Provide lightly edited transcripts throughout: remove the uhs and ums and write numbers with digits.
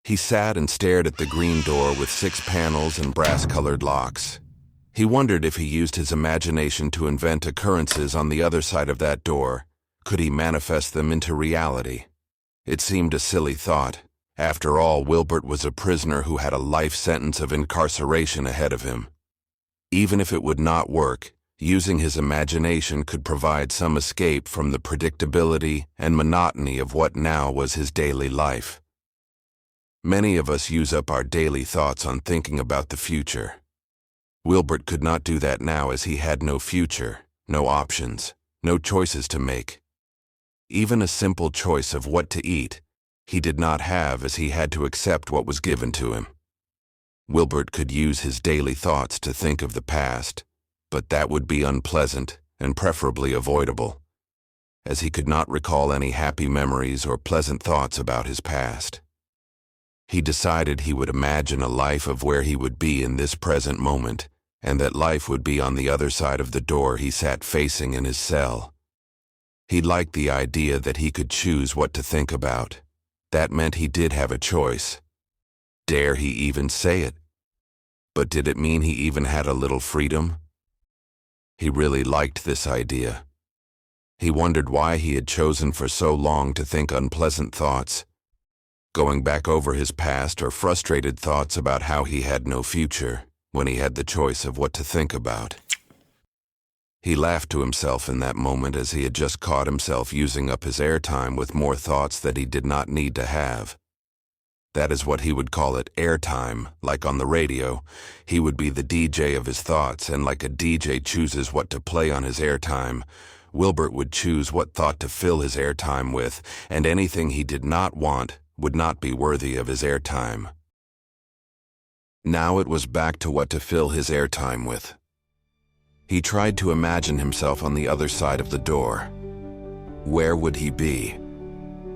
He sat and stared at the green door with 6 panels and brass-colored locks. He wondered if he used his imagination to invent occurrences on the other side of that door. Could he manifest them into reality? It seemed a silly thought. After all, Wilbert was a prisoner who had a life sentence of incarceration ahead of him. Even if it would not work, using his imagination could provide some escape from the predictability and monotony of what now was his daily life. Many of us use up our daily thoughts on thinking about the future. Wilbert could not do that now as he had no future, no options, no choices to make. Even a simple choice of what to eat, he did not have as he had to accept what was given to him. Wilbert could use his daily thoughts to think of the past, but that would be unpleasant and preferably avoidable, as he could not recall any happy memories or pleasant thoughts about his past. He decided he would imagine a life of where he would be in this present moment, and that life would be on the other side of the door he sat facing in his cell. He liked the idea that he could choose what to think about. That meant he did have a choice. Dare he even say it? But did it mean he even had a little freedom? He really liked this idea. He wondered why he had chosen for so long to think unpleasant thoughts, going back over his past or frustrated thoughts about how he had no future, when he had the choice of what to think about. He laughed to himself in that moment as he had just caught himself using up his airtime with more thoughts that he did not need to have. That is what he would call it, airtime, like on the radio. He would be the DJ of his thoughts, and like a DJ chooses what to play on his airtime, Wilbert would choose what thought to fill his airtime with, and anything he did not want would not be worthy of his airtime. Now it was back to what to fill his airtime with. He tried to imagine himself on the other side of the door. Where would he be?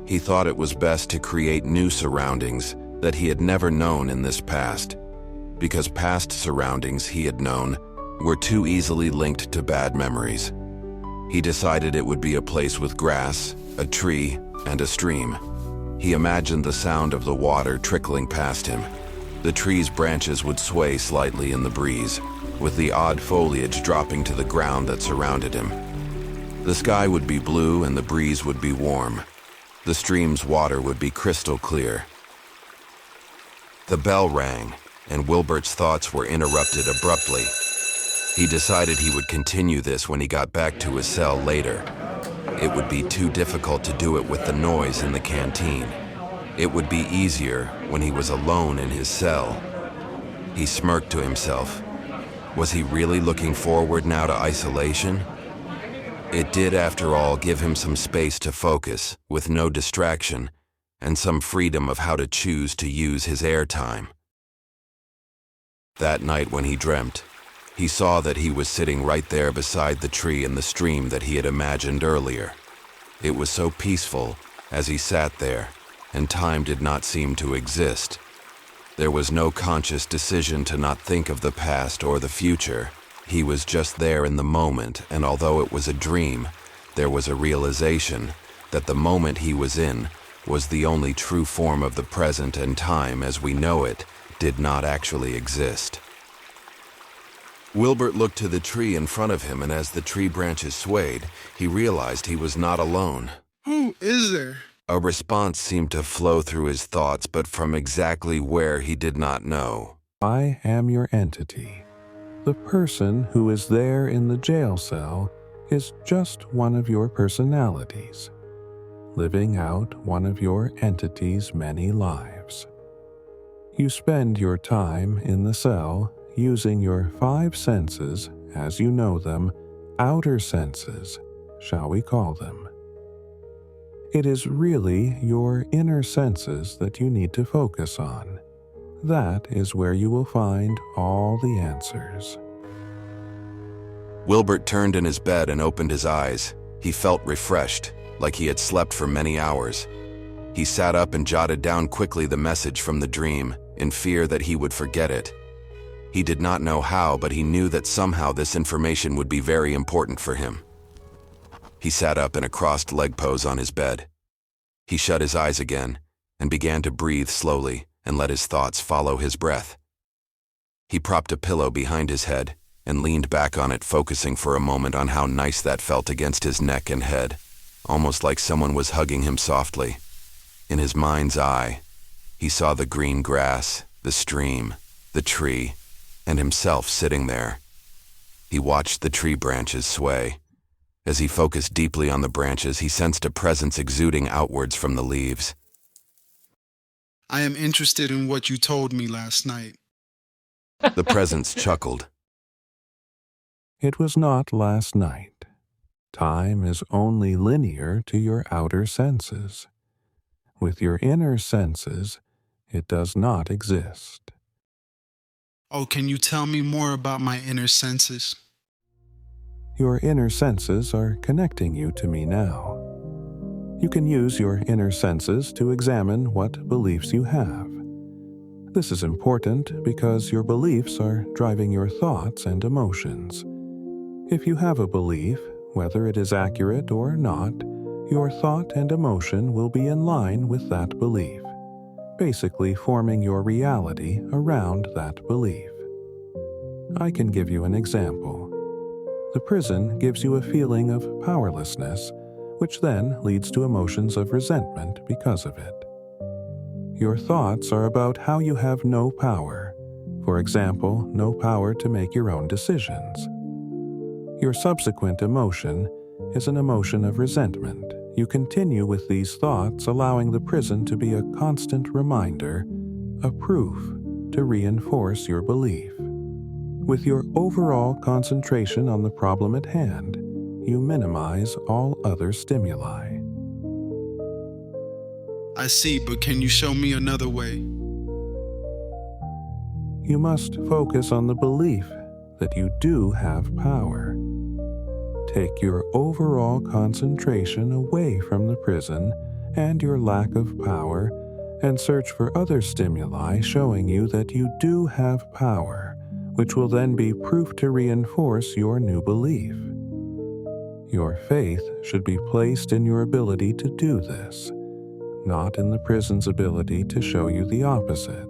He thought it was best to create new surroundings that he had never known in this past, because past surroundings he had known were too easily linked to bad memories. He decided it would be a place with grass, a tree, and a stream. He imagined the sound of the water trickling past him. The tree's branches would sway slightly in the breeze, with the odd foliage dropping to the ground that surrounded him. The sky would be blue and the breeze would be warm. The stream's water would be crystal clear. The bell rang, and Wilbert's thoughts were interrupted abruptly. He decided he would continue this when he got back to his cell later. It would be too difficult to do it with the noise in the canteen. It would be easier when he was alone in his cell. He smirked to himself. Was he really looking forward now to isolation? It did, after all, give him some space to focus, with no distraction, and some freedom of how to choose to use his airtime. That night when he dreamt, he saw that he was sitting right there beside the tree and the stream that he had imagined earlier. It was so peaceful as he sat there, and time did not seem to exist. There was no conscious decision to not think of the past or the future. He was just there in the moment, and although it was a dream, there was a realization that the moment he was in was the only true form of the present, and time as we know it did not actually exist. Wilbert looked to the tree in front of him, and as the tree branches swayed, he realized he was not alone. Who is there? A response seemed to flow through his thoughts, but from exactly where he did not know. I am your entity. The person who is there in the jail cell is just one of your personalities, living out one of your entity's many lives. You spend your time in the cell using your 5 senses as you know them, outer senses, shall we call them. It is really your inner senses that you need to focus on. That is where you will find all the answers. Wilbert turned in his bed and opened his eyes. He felt refreshed, like he had slept for many hours. He sat up and jotted down quickly the message from the dream, in fear that he would forget it. He did not know how, but he knew that somehow this information would be very important for him. He sat up in a crossed leg pose on his bed. He shut his eyes again and began to breathe slowly, and let his thoughts follow his breath. He propped a pillow behind his head and leaned back on it, focusing for a moment on how nice that felt against his neck and head, almost like someone was hugging him softly. In his mind's eye, he saw the green grass, the stream, the tree, and himself sitting there. He watched the tree branches sway. As he focused deeply on the branches, he sensed a presence exuding outwards from the leaves. I am interested in what you told me last night. The presence chuckled. It was not last night. Time is only linear to your outer senses. With your inner senses, it does not exist. Oh, can you tell me more about my inner senses? Your inner senses are connecting you to me now. You can use your inner senses to examine what beliefs you have. This is important because your beliefs are driving your thoughts and emotions. If you have a belief, whether it is accurate or not, your thought and emotion will be in line with that belief, basically forming your reality around that belief. I can give you an example. The prison gives you a feeling of powerlessness, which then leads to emotions of resentment because of it. Your thoughts are about how you have no power, for example, no power to make your own decisions. Your subsequent emotion is an emotion of resentment. You continue with these thoughts, allowing the prison to be a constant reminder, a proof to reinforce your belief. With your overall concentration on the problem at hand, you minimize all other stimuli. I see, but can you show me another way? You must focus on the belief that you do have power. Take your overall concentration away from the prison and your lack of power and search for other stimuli showing you that you do have power, which will then be proof to reinforce your new belief. Your faith should be placed in your ability to do this, not in the prison's ability to show you the opposite.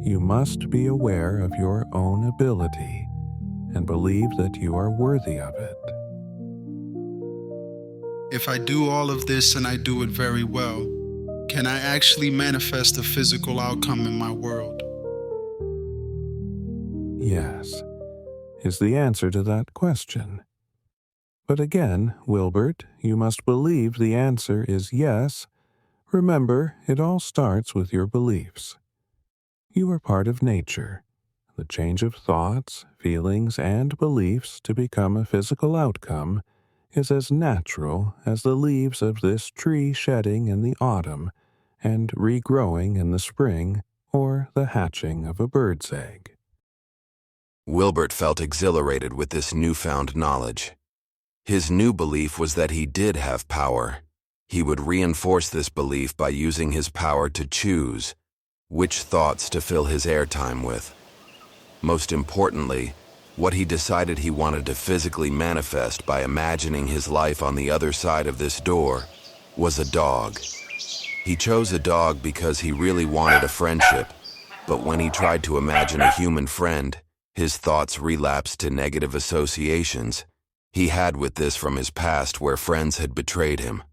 You must be aware of your own ability and believe that you are worthy of it. If I do all of this and I do it very well, can I actually manifest a physical outcome in my world? Yes, is the answer to that question. But again, Wilbert, you must believe the answer is yes. Remember, it all starts with your beliefs. You are part of nature. The change of thoughts, feelings, and beliefs to become a physical outcome is as natural as the leaves of this tree shedding in the autumn and regrowing in the spring, or the hatching of a bird's egg. Wilbert felt exhilarated with this newfound knowledge. His new belief was that he did have power. He would reinforce this belief by using his power to choose which thoughts to fill his airtime with. Most importantly, what he decided he wanted to physically manifest by imagining his life on the other side of this door was a dog. He chose a dog because he really wanted a friendship, but when he tried to imagine a human friend, his thoughts relapsed to negative associations he had with this from his past where friends had betrayed him.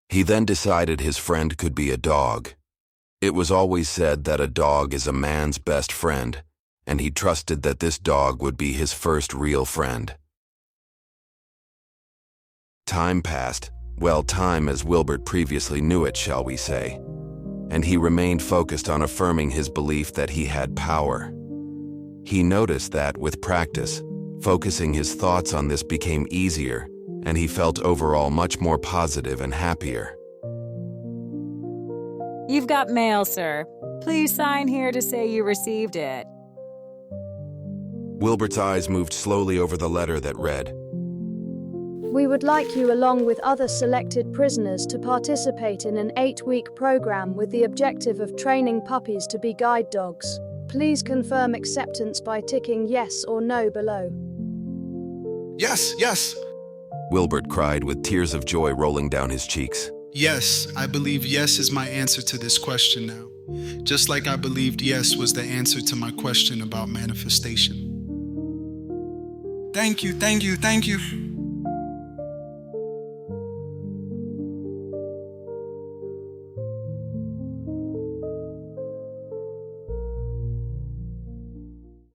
He then decided his friend could be a dog. It was always said that a dog is a man's best friend, and he trusted that this dog would be his first real friend. Time passed, well, time as Wilbert previously knew it, shall we say, and he remained focused on affirming his belief that he had power. He noticed that, with practice, focusing his thoughts on this became easier, and he felt overall much more positive and happier. You've got mail, sir. Please sign here to say you received it. Wilbert's eyes moved slowly over the letter that read, We would like you, along with other selected prisoners, to participate in an 8-week program with the objective of training puppies to be guide dogs. Please confirm acceptance by ticking yes or no below. Yes, yes. Wilbert cried with tears of joy rolling down his cheeks. Yes, I believe yes is my answer to this question now. just like I believed yes was the answer to my question about manifestation. Thank you, thank you, thank you.